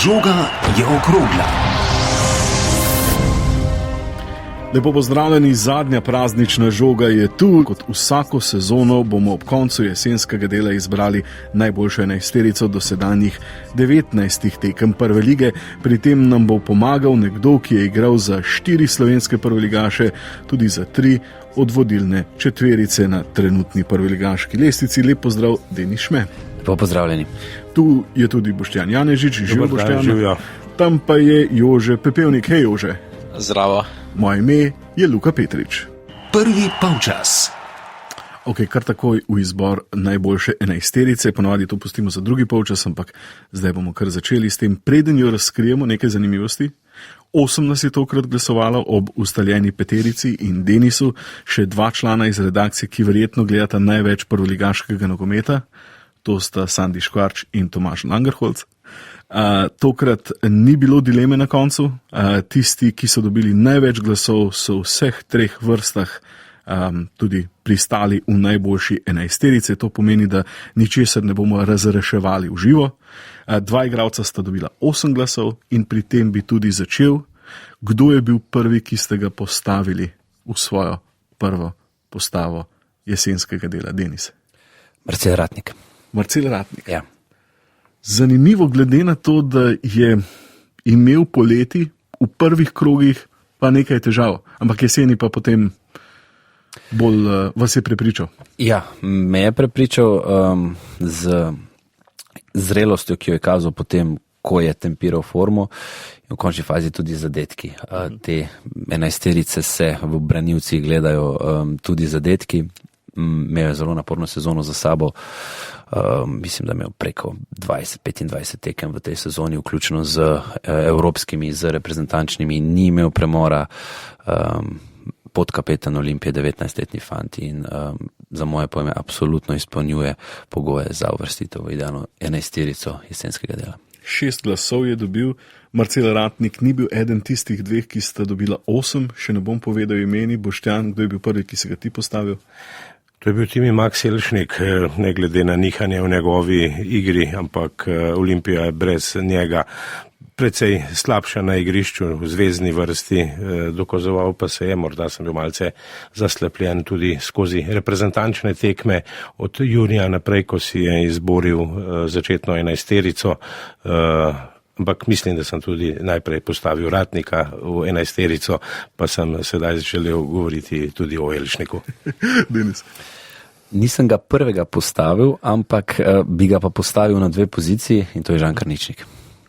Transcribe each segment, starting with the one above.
Žoga je okrogla. Lepo pozdravljeni, zadnja praznična žoga je tu. Kot vsako sezono bomo ob koncu jesenskega dela izbrali najboljšo enajsterico dosedanjih 19 tekem prve lige. Pri tem nam bo pomagal nekdo, ki je igral za 4 slovenske prvoligaše, tudi za 3 od vodilne četverice na trenutni prvoligaški lestvici. Lep pozdrav, Denis Šme. Lepo pozdravljeni. Tu je tudi Boštjan Janežič, živijo Boštjan. Živijo. Tam pa je Jože Pepevnik. Hej Jože. Zdravo. Moje ime je Luka Petrič. Prvi polčas. Ok, kar takoj v izbor najboljše enajsterice, ponovadi to pustimo za drugi polčas, ampak zdaj bomo kar začeli s tem. Preden jo razkrijemo, nekaj zanimivosti. 8 nas je tokrat glasovalo ob ustaljeni peterici in Denisu, še 2 člana iz redakcije, ki verjetno gledata največ prvoligaškega nogometa. To sta Sandi Škvarč in Tomaž Langerholz. Tokrat ni bilo dileme na koncu. Tisti, ki so dobili največ glasov, so v vseh 3 vrstah tudi pristali v najboljši enajsterice. To pomeni, da ničesar ne bomo razreševali v živo. 2 igralca sta dobila 8 glasov in pri tem bi tudi začel. Kdo je bil prvi, ki ste ga postavili v svojo prvo postavo jesenskega dela, Denis? Marcel Ratnik. Marcel Ratnik. Ja. Zanimivo glede na to, da je imel poleti v prvih krogih pa nekaj težav, ampak jeseni pa potem bolj vas je prepričal. Ja, me je prepričal z zrelostjo, ki jo je kazal potem, ko je tempiral formo in v končni fazi tudi zadetki. Te enajsterice se v branilcih gledajo tudi zadetki. Imel je zelo naporno sezono za sabo. Mislim, da je imel preko 20-25 tekem v tej sezoni, vključno z evropskimi, z reprezentančnimi, ni imel premora. Podkapetan Olimpije, 19-letni fant in za moje pojme absolutno izpolnjuje pogoje za uvrstitev v idealno enajsterico jesenskega dela. 6 glasov je dobil. Marcel Ratnik ni bil eden tistih 2, ki sta dobila 8, še ne bom povedal imeni. Boštjan, kdo je bil prvi, ki se ga ti postavil? To je bil Timi Max Jelšnik, ne glede na nihanje v njegovi igri, ampak Olimpija je brez njega precej slabša na igrišču v zvezni vrsti, dokazoval pa se je, morda sem bil malce zaslepljen tudi skozi reprezentančne tekme od junija naprej, ko si je izboril začetno enajsterico, ampak mislim, da sem tudi najprej postavil Ratnika v enajsterico, pa sem sedaj želel govoriti tudi o Jelšniku. Denis. Nisem ga prvega postavil, ampak bi ga pa postavil na 2 poziciji in to je Žan Karničnik.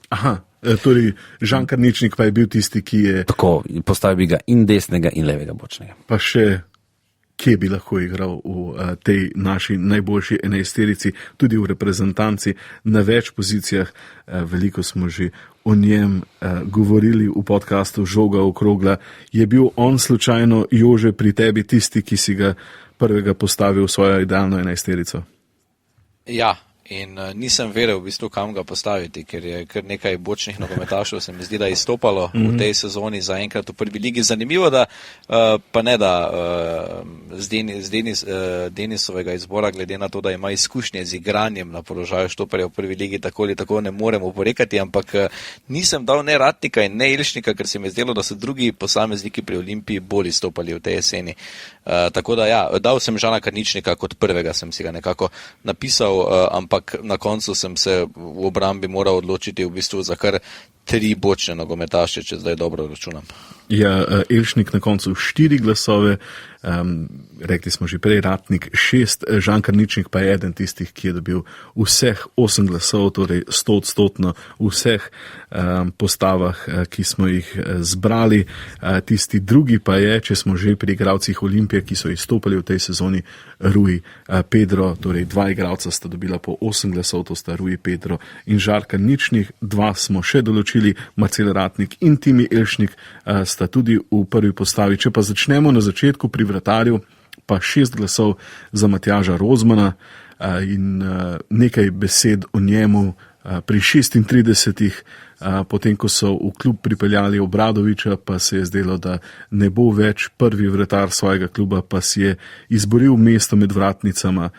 Aha, torej Žan Karničnik pa je bil tisti, ki je... Tako, postavil bi ga in desnega in levega bočnega. Pa še kje bi lahko igral v tej naši najboljši enajsterici, tudi v reprezentanci na več pozicijah. Veliko smo že o njem govorili v podcastu Žoga okrogla. Je bil on slučajno, Jože, pri tebi tisti, ki si ga prvega postavil v svojo idealno enajsterico? Ja. In nisem vedel v bistvu, kam ga postaviti, ker je kar nekaj bočnih nogometašev se mi zdi, da je izstopalo v tej sezoni zaenkrat v prvi ligi. Zanimivo, da pa ne da z Denisovega izbora, glede na to, da ima izkušnje z igranjem na položaju štoperja v prvi ligi, tako ali tako ne moremo oporekati, ampak nisem dal ne Ratnika in ne Jelšnika, ker se mi je zdelo, da so drugi posamezniki pri Olimpiji bolj izstopali v tej jeseni. Tako da ja, dal sem Žana Karničnika kot prvega, sem si ga nekako napisal, ampak na koncu sem se v obrambi moral odločiti v bistvu za kar 3 bočne nogometaše, če zdaj dobro računam. Ja, Jelšnik na koncu 4 glasove, rekli smo že prej, Ratnik 6, Žan Karničnik pa je eden tistih, ki je dobil vseh 8 glasov, torej 100% v vseh postavah, ki smo jih zbrali. Tisti drugi pa je, če smo že pri igralcih Olimpije, ki so izstopali v tej sezoni, Rui Pedro, torej 2 igralca sta dobila po 8 glasov, to sta Rui Pedro in Žan Karničnik, 2 smo še določili, Marcel Ratnik in Timi Jelšnik sta tudi v prvi postavi. Če pa začnemo na začetku pri vratarju, pa 6 glasov za Matjaža Rozmana in nekaj besed o njemu pri 36, potem ko so v klub pripeljali Obradoviča, pa se je zdelo, da ne bo več prvi vratar svojega kluba, pa si je izboril mesto med vratnicama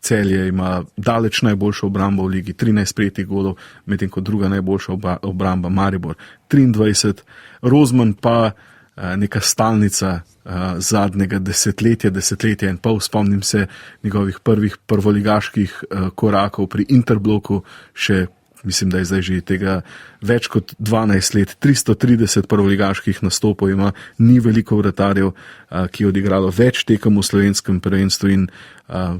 Celje ima daleč najboljšo obrambo v ligi, 13 prejetih golov, medtem ko druga najboljša obramba Maribor 23. Rozman pa neka stalnica zadnjega desetletja in pol. Spomnim se njegovih prvih prvoligaških korakov pri Interbloku, še mislim, da je zdaj že tega več kot 12 let, 330 prvoligaških nastopov ima, ni veliko vratarjev, ki je odigralo več tekem v slovenskem prvenstvu in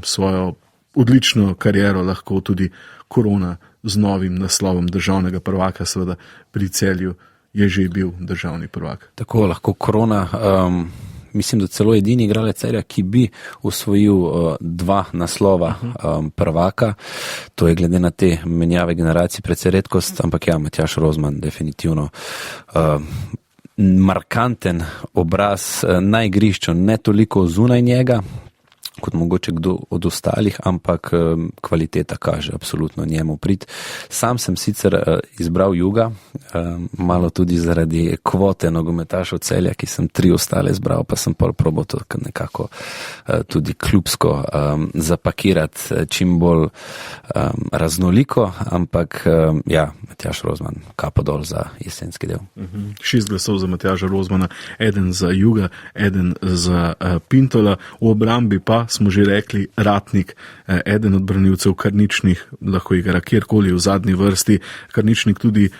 svojo odlično kariero lahko tudi korona z novim naslovom državnega prvaka, seveda pri Celju je že bil državni prvak. Tako lahko korona, mislim, da celo edini igralec Celja, ki bi osvojil 2 naslova prvaka. To je glede na te menjave generacij precej redkost, ampak ja, Matjaž Rozman definitivno markanten obraz na igrišču, ne toliko zunaj njega, kot mogoče kdo od ostalih, ampak kvaliteta kaže absolutno njemu prid. Sam sem sicer izbral Juga, malo tudi zaradi kvote nogometašev Celja, ki sem 3 ostale izbral, pa sem probal to nekako tudi klubsko zapakirati čim bolj raznoliko, ampak ja, Matjaž Rozman, kapo dol za jesenski del. 6 glasov za Matjaža Rozmana, 1 za Juga, 1 za Pintola. V obrambi pa smo že rekli Ratnik, eden od branilcev, Karničnik lahko igra kjerkoli v zadnji vrsti, Karničnik tudi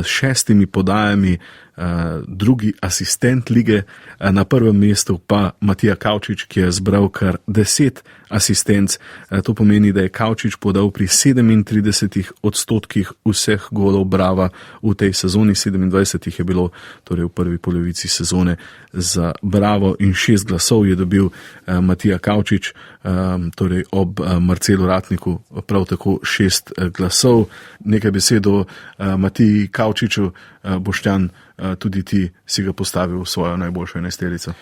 s 6 podajami, drugi asistent lige, na prvem mestu pa Matija Kavčič, ki je zbral kar 10 asistenc. To pomeni, da je Kavčič podal pri 37% vseh golov Brava v tej sezoni, 27 je bilo torej v prvi polovici sezone za Bravo in 6 glasov je dobil Matija Kavčič, torej ob Marcelu Ratniku prav tako 6 glasov. Nekaj besed o Matiji Kavčiču, Boštjan, tudi ti si ga postavil v svojo najboljšo enajsterico.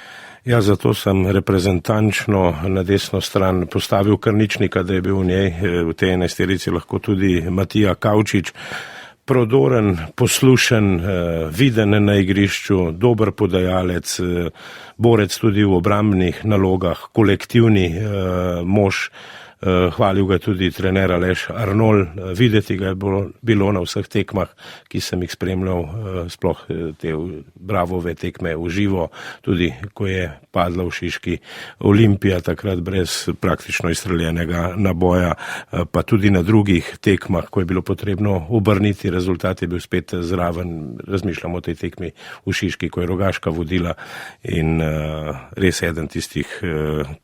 Ja, zato sem reprezentančno na desno stran postavil Karničnika, da je bil v njej, v tej enajsterici lahko tudi Matija Kavčič. Prodoren, poslušen, viden na igrišču, dober podajalec, borec tudi v obrambnih nalogah, kolektivni mož. Hvalil ga tudi trener Aleš Arnol, videti ga je bilo na vseh tekmah, ki sem jih spremljal, sploh te Bravove tekme v živo, tudi ko je padla v Šiški Olimpija, takrat brez praktično izstreljenega naboja, pa tudi na drugih tekmah, ko je bilo potrebno obrniti, rezultat je bil spet zraven. Razmišljam o tej tekmi v Šiški, ko je Rogaška vodila in res eden tistih,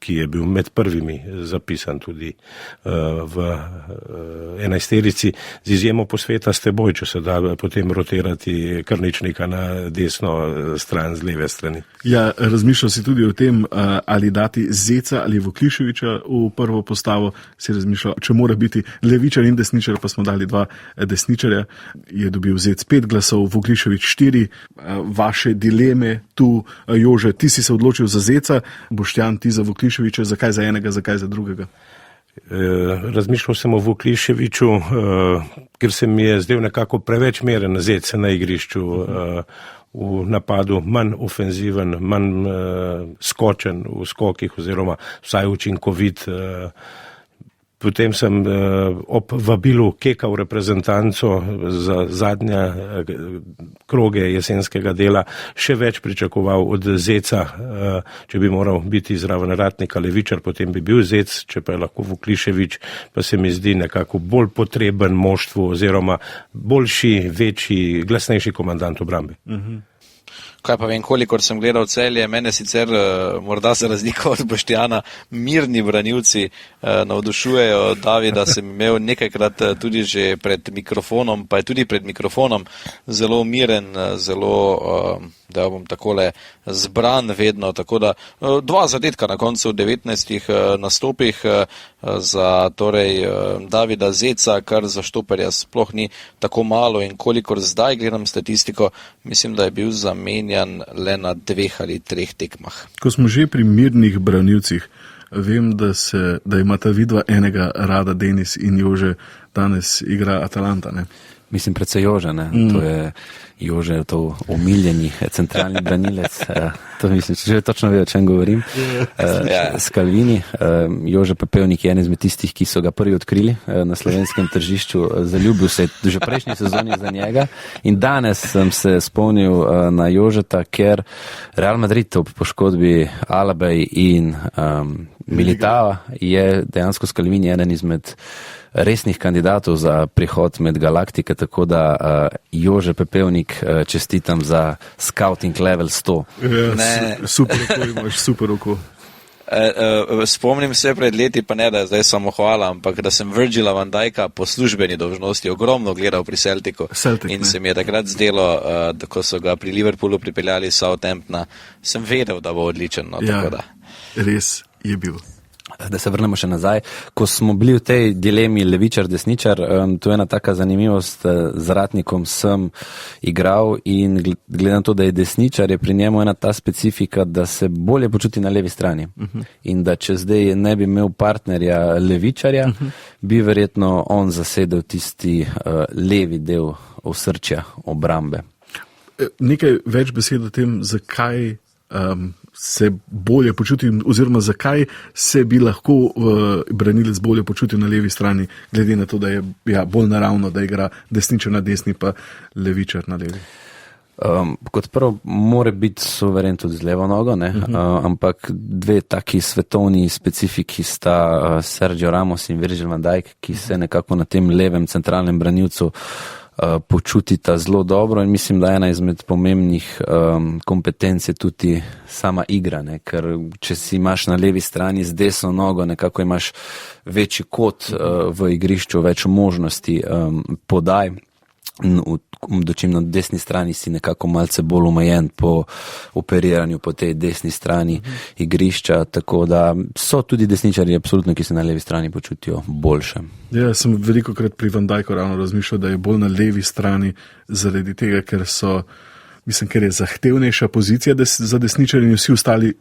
ki je bil med prvimi zapisan tudi v enajsterici, z izjemo posveta s teboj, če se da potem rotirati Karničnika na desno stran, z leve strani. Ja, razmišljal si tudi o tem, ali dati Zeca ali Vukliševića v prvo postavo, si razmišljal, če mora biti levičar in desničar, pa smo dali 2 desničarja, je dobil Zec 5 glasov, Vuklišević 4, vaše dileme tu, Jože, ti si se odločil za Zeca, Boštjan, ti za Vukliševića, zakaj za enega, zakaj za drugega? Razmišljal sem o Vukliševiću, ker se mi je zdel nekako preveč meren Zec na igrišču, v napadu manj ofenziven, manj skočen v skokih oziroma vsaj učinkovit. Potem sem ob vabilu Keka v reprezentanco za zadnje kroge jesenskega dela še več pričakoval od Zeca. Če bi moral biti zraven Ratnika levičar, potem bi bil Zec, če pa je lahko Vuklišević, pa se mi zdi nekako bolj potreben moštvu oziroma boljši, večji, glasnejši komandant obrambe. Kaj pa vem, kolikor sem gledal Celje, mene sicer morda za razliko od Boštjana mirni branilci navdušujejo. Davida sem imel nekajkrat tudi že pred mikrofonom, pa je tudi pred mikrofonom zelo miren, zelo, da bom takole, zbran vedno, tako da 2 zadetka na koncu v 19 nastopih za torej Davida Zeca, kar za štoperja sploh ni tako malo in kolikor zdaj gledam statistiko, mislim, da je bil zamenjan le na 2 ali 3 tekmah. Ko smo že pri mirnih branilcih, vem, da imata vidva enega rada, Denis in Jože, danes igra Atalanta, ne? Mislim, predvsej Jože, ne? To je Jože, to omiljeni centralni branilec. To mislim, če že točno ve, o čem govorim. Skalvini. Jože Pepevnik je en izmed tistih, ki so ga prvi odkrili na slovenskem tržišču. Zaljubil se je že v prejšnji sezoni za njega. In danes sem se spomnil na Jožeta, ker Real Madrid ob poškodbi Alabej in Militava je dejansko Skalvini eden izmed resnih kandidatov za prihod med galaktike, tako da Jože Pepevnik čestitam za scouting level 100. Super oko imaš, super oko. Spomnim se pred leti, pa ne da je zdaj samo hvala, ampak da sem Virgila van Dijka po službeni dolžnosti ogromno gledal pri Celticu. In se mi je takrat zdelo, da ko so ga pri Liverpoolu pripeljali iz Southamptona, sem vedel, da bo odličen. No, ja, tako da. Res je bil. Da se vrnemo še nazaj. Ko smo bili v tej dilemi levičar-desničar, to je ena taka zanimivost, z Ratnikom sem igral in glede na to, da je desničar, je pri njemu ena ta specifika, da se bolje počuti na levi strani. In da če zdaj ne bi imel partnerja levičarja, bi verjetno on zasedel tisti levi del osrčja obrambe. Nekaj več besed o tem, zakaj se bolje počuti, oziroma zakaj se bi lahko branilec bolje počutil na levi strani, glede na to, da je bolj naravno, da igra desničar na desni, pa levičar na levi. Kot prvo, mora biti suveren tudi z levo nogo, ne? Ampak dve taki svetovni specifiki sta Sergio Ramos in Virgil van Dijk, ki se nekako na tem levem centralnem branilcu počutita zelo dobro in mislim, da ena izmed pomembnih kompetenc je tudi sama igra, ne? Ker če si imaš na levi strani z desno nogo, nekako imaš večji kot v igrišču, več možnosti podaj. Dočim na desni strani si nekako malce bolj omejen po operiranju po tej desni strani igrišča, tako da so tudi desničari absolutno, ki se na levi strani počutijo boljše. Ja, sem veliko krat pri Van Dijku ravno razmišljal, da je bolj na levi strani zaradi tega, ker je zahtevnejša pozicija za desničarje in vsi ostali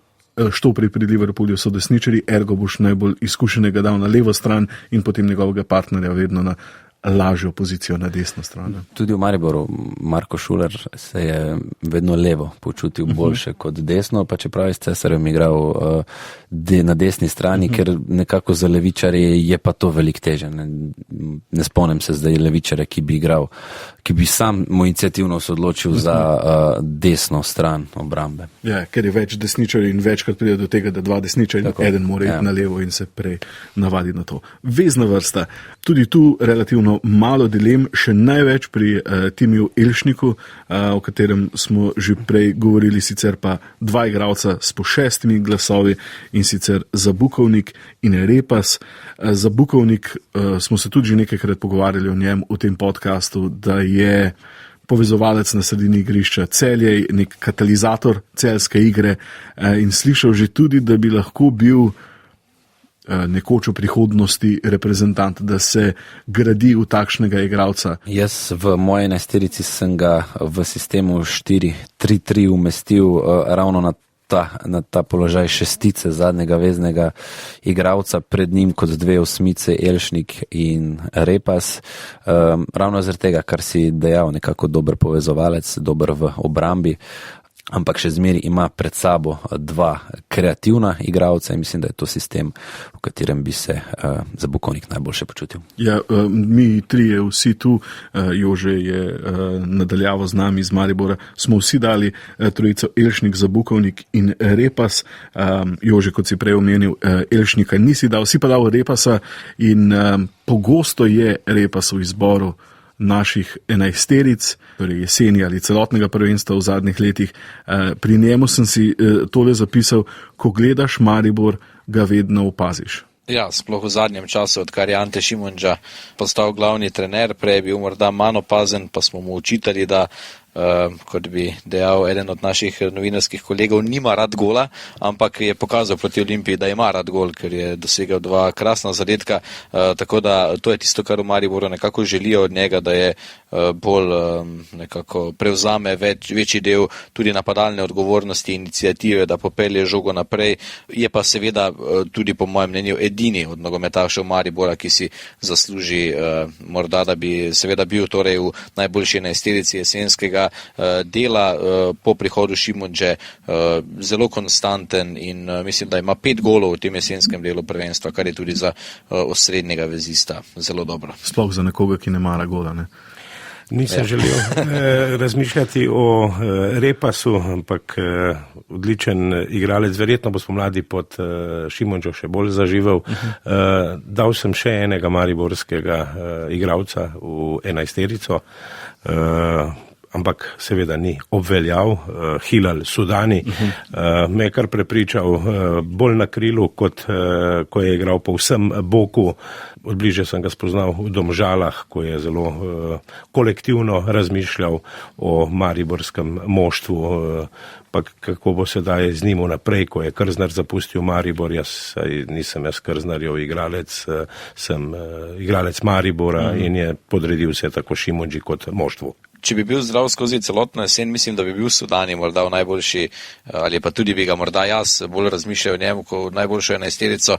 štopri pri Liverpoolu so desničari, ergo boš najbolj izkušenega dal na levo stran in potem njegovega partnerja vedno na lažjo pozicijo na desno stran. Tudi v Mariboru Marko Šuler se je vedno levo počutil boljše kot desno, pa čeprav je s Cesarjem igral na desni strani, ker nekako za levičarje je pa to veliko teže. Ne spomnim se zdaj levičarja, ki bi sam mu iniciativno se odločil za desno stran obrambe. Ja, ker je več desničarjev in večkrat pride do tega, da dva desničarja in eden mora iti na levo in se prej navadi na to. Vezna vrsta. Tudi tu relativno malo dilem, še največ pri Timiju Elšniku, o katerem smo že prej govorili, sicer pa dva igralca s po 6 glasovi in sicer Zabukovnik in Repas. Zabukovnik smo se tudi že nekajkrat pogovarjali o njem v tem podcastu, da je povezovalec na sredini igrišča Celje, nek katalizator celjske igre in slišal že tudi, da bi lahko bil nekoč v prihodnosti reprezentant, da se gradi v takšnega igralca. Jaz v moji enajsterici sem ga v sistemu 4-3-3 umestil ravno na ta položaj šestice zadnjega veznega igralca, pred njim kot dve osmice Elšnik in Repas. Ravno zaradi tega, kar si dejal, nekako dober povezovalec, dober v obrambi, ampak še zmeri ima pred sabo dva kreativna igralca in mislim, da je to sistem, v katerem bi se Zabukovnik najboljše počutil. Ja, mi trije vsi tu, Jože je nadaljavo z nami iz Maribora, smo vsi dali trojico Elšnik, Zabukovnik in Repas. Jože, kot si prej omenil, Elšnika nisi dal, si pa dal Repasa in pogosto je Repas v izboru naših enajsteric, torej jeseni ali celotnega prvenstva v zadnjih letih. Pri njemu sem si tole zapisal, ko gledaš Maribor, ga vedno opaziš. Ja, sploh v zadnjem času, odkar je Ante Šimunža postal glavni trener, prej je bil morda manj opazen, pa smo mu učitali, da kot bi dejal eden od naših novinarskih kolegov, nima rad gola, ampak je pokazal proti Olimpiji, da ima rad gol, ker je dosegal 2 krasna zadetka, tako da to je tisto, kar v Mariboru nekako želijo od njega, da je bolj nekako prevzame večji del tudi napadalne odgovornosti, iniciative, da popelje žogo naprej. Je pa seveda tudi po mojem mnenju edini od nogometašev Maribora, ki si zasluži morda, da bi seveda bil torej v najboljši enajsterici jesenskega dela po prihodu Šimundže zelo konstanten in mislim, da ima 5 golov v tem jesenskem delu prvenstva, kar je tudi za osrednjega vezista zelo dobro. Sploh za nekoga, ki ne mara gola, ne? Nisem želel razmišljati o Repasu, ampak odličen igralec, verjetno bo spomladi pod Šimundžo še bolj zaživel. Dal sem še enega mariborskega igralca v enajsterico, ampak seveda ni obveljal, Hilal Sudani, me je kar prepričal bolj na krilu, kot ko je igral po vsem boku. Odbliže sem ga spoznal v Domžalah, ko je zelo kolektivno razmišljal o mariborskem moštvu, pa kako bo sedaj z njim naprej, ko je Krznar zapustil Maribor. Nisem jaz Krznarjev igralec, sem igralec Maribora in je podredil se tako Šimundži kot moštvu. Če bi bil zdrav skozi celotno jesen, mislim, da bi bil Sudani morda v najboljši, ali pa tudi bi ga morda jaz bolj razmišljal o njemu, ko v najboljšo enajsterico.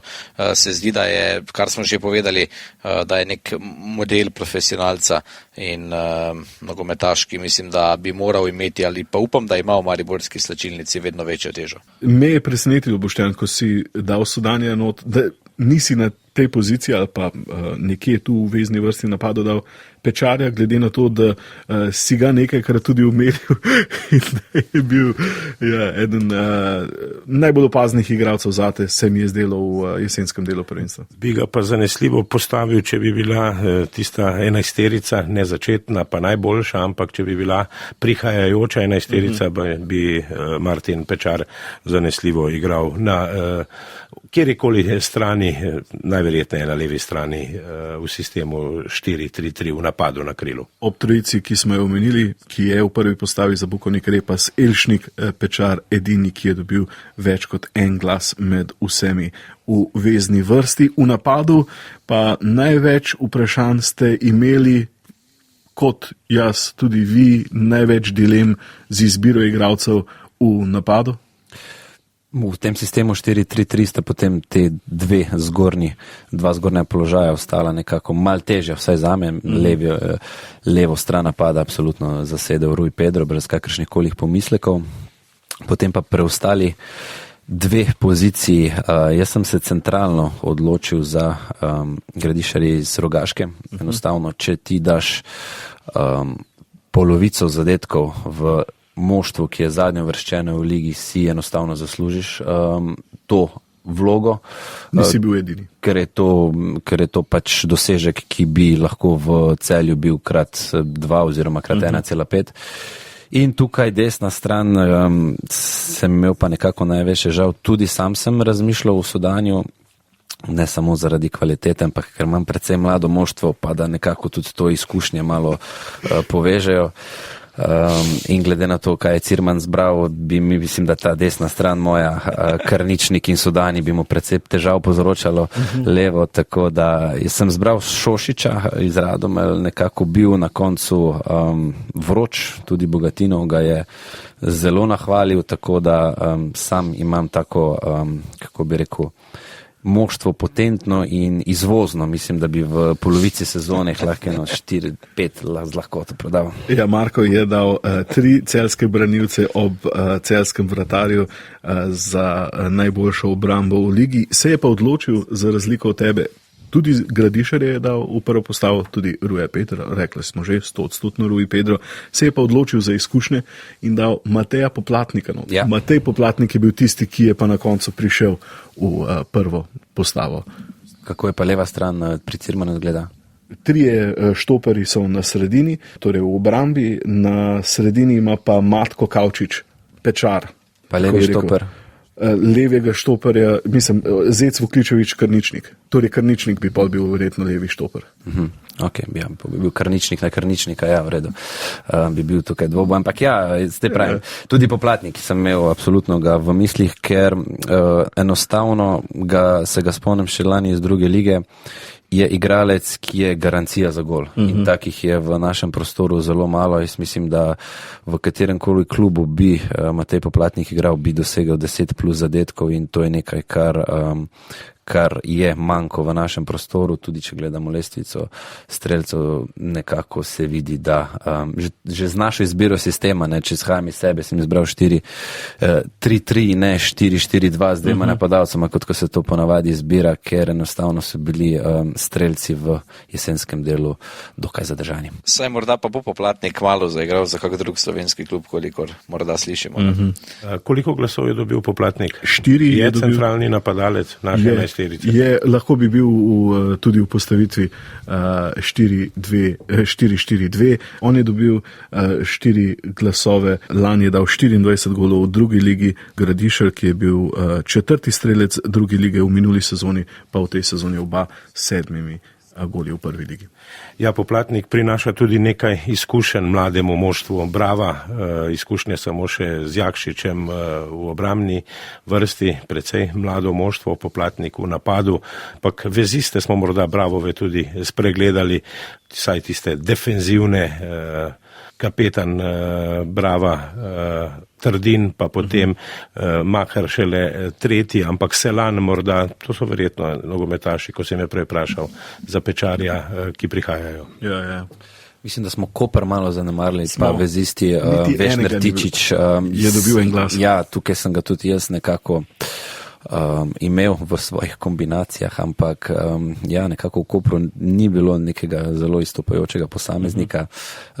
Se zdi, da je, kar smo že povedali, da je nek model profesionalca in nogometaški, mislim, da bi moral imeti, ali pa upam, da ima v mariborski slačilnici vedno večjo težo. Me je presenetil, Boštjan, ko si dal Sudanija not, da nisi na tej poziciji ali pa nekje tu v vezni vrsti napadu dal Pečarja, glede na to, da si ga nekajkrat tudi umeril in da je bil eden najbolj opaznih igralcev zate, se mi je zdelo v jesenskem delu prvenstva. Bi ga pa zanesljivo postavil, če bi bila tista enajsterica, ne začetna, pa najboljša, ampak če bi bila prihajajoča enajsterica, bi Martin Pečar zanesljivo igral na kjerikoli strani, najverjetneje na levi strani v sistemu 4-3-3 v napadu na krilu. Ob trojici, ki smo jo omenili, ki je v prvi postavi za Bukovnik, Repas, Elšnik, Pečar, edini, ki je dobil več kot en glas med vsemi v vezni vrsti. V napadu pa največ vprašanj ste imeli, kot jaz, tudi vi, največ dilem z izbiro igralcev v napadu? V tem sistemu 4-3-3 sta potem te dva zgornja položaja ostala nekako mal težja, vsaj zame, levo stran napada absolutno zasedel Rui Pedro, brez kakršnih kolih pomislekov. Potem pa preostali 2 poziciji. Jaz sem se centralno odločil za Gradišarje iz Rogaške. Enostavno, če ti daš polovico zadetkov v moštvu, ki je zadnje uvrščeno v ligi, si enostavno zaslužiš to vlogo. Nisi bil edini. Ker je to pač dosežek, ki bi lahko v Celju bil krat 2 oziroma krat 1,5. In tukaj desna stran sem imel pa nekako največ žal. Tudi sam sem razmišljal v Sudanju, ne samo zaradi kvalitete, ampak ker imam predvsem mlado moštvo, pa da nekako tudi to izkušnje malo povežejo. In glede na to, kaj je Cirman zbral, mislim, da ta desna stran moja, Krničnik in Sudani, bi mu predvsem težav povzročalo levo, tako da sem zbral Šošiča iz Radomelj, nekako bil na koncu vroč, tudi Bogatinov ga je zelo nahvalil, tako da sam imam tako, kako bi rekel, moštvo potentno in izvozno. Mislim, da bi v polovici sezone lahko 4-5 z lahkoto prodal. Ja, Marko je dal 3 celjske branilce ob celjskem vratarju za najboljšo obrambo v ligi. Se je pa odločil, za razliko od tebe, tudi Gradišarje je dal v prvo postavo, tudi Ruja Pedro, rekli smo že 100% Ruji Pedro, se je pa odločil za izkušnje in dal Mateja Poplatnika. No. Ja. Matej Poplatnik je bil tisti, ki je pa na koncu prišel v prvo postavo. Kako je pa leva stran pri Cirmanu gleda? 3 štoperji so na sredini, torej v obrambi, na sredini ima pa Matko Kavčič, Pečar. Pa levi štoper? Levega štoperja, mislim, Zec Vukličevič, Krničnik. Torej Krničnik bi pa bil verjetno levi štoper. Ok, ja, bi bil Karničnik na Karničnika, ja, v redu. Bi bil tukaj dvoboj, ampak ja, zdaj pravim, tudi Poplatnik sem imel absolutno ga v mislih, ker enostavno se ga spomnim še lani iz druge lige, je igralec, ki je garancija za gol. In takih je v našem prostoru zelo malo. Jaz mislim, da v katerem koli klubu bi Matej Poplatnik igral, bi dosegel 10 plus zadetkov in to je nekaj, kar je manjko v našem prostoru, tudi če gledamo lestvico strelcev, nekako se vidi, da že z našo izbiro sistema, ne, če izhajam iz sebe, sem izbral 4-3-3, ne 4-4-2 z dvema napadalcema, kot ko se to ponavadi izbira, ker enostavno so bili strelci v jesenskem delu dokaj zadržani. Saj morda pa bo Poplatnik malo zaigral za kak drug slovenski klub, kolikor morda slišimo. Koliko glasov je dobil Poplatnik? 4 je dobil. Centralni napadalec naše lahko bi bil tudi v postavitvi 4-4-2. On je dobil 4 glasove, lani je dal 24 golov v drugi ligi, Gradišar, ki je bil 4. strelec druge lige v minuli sezoni, pa v tej sezoni oba 7 goli v prvi ligi. Ja, Poplatnik prinaša tudi nekaj izkušenj mlademu moštvu Brava, izkušnje samo še z Jakšičem v obrambni vrsti, precej mlado moštvo, Poplatnik v napadu, pak veziste smo morda Bravove tudi spregledali, saj tiste defenzivne, kapetan Brava Trdin, pa potem Makar šele 3., ampak Selan morda, to so verjetno nogometaši, ko sem je prej vprašal za Pečarja, ki prihajajo. Ja. Mislim, da smo Koper malo zanemarili, pa vezisti Vešner Tičič je dobil en glas. Ja, tukaj sem ga tudi jaz nekako imel v svojih kombinacijah, ampak nekako v Kopru ni bilo nekega zelo izstopajočega posameznika.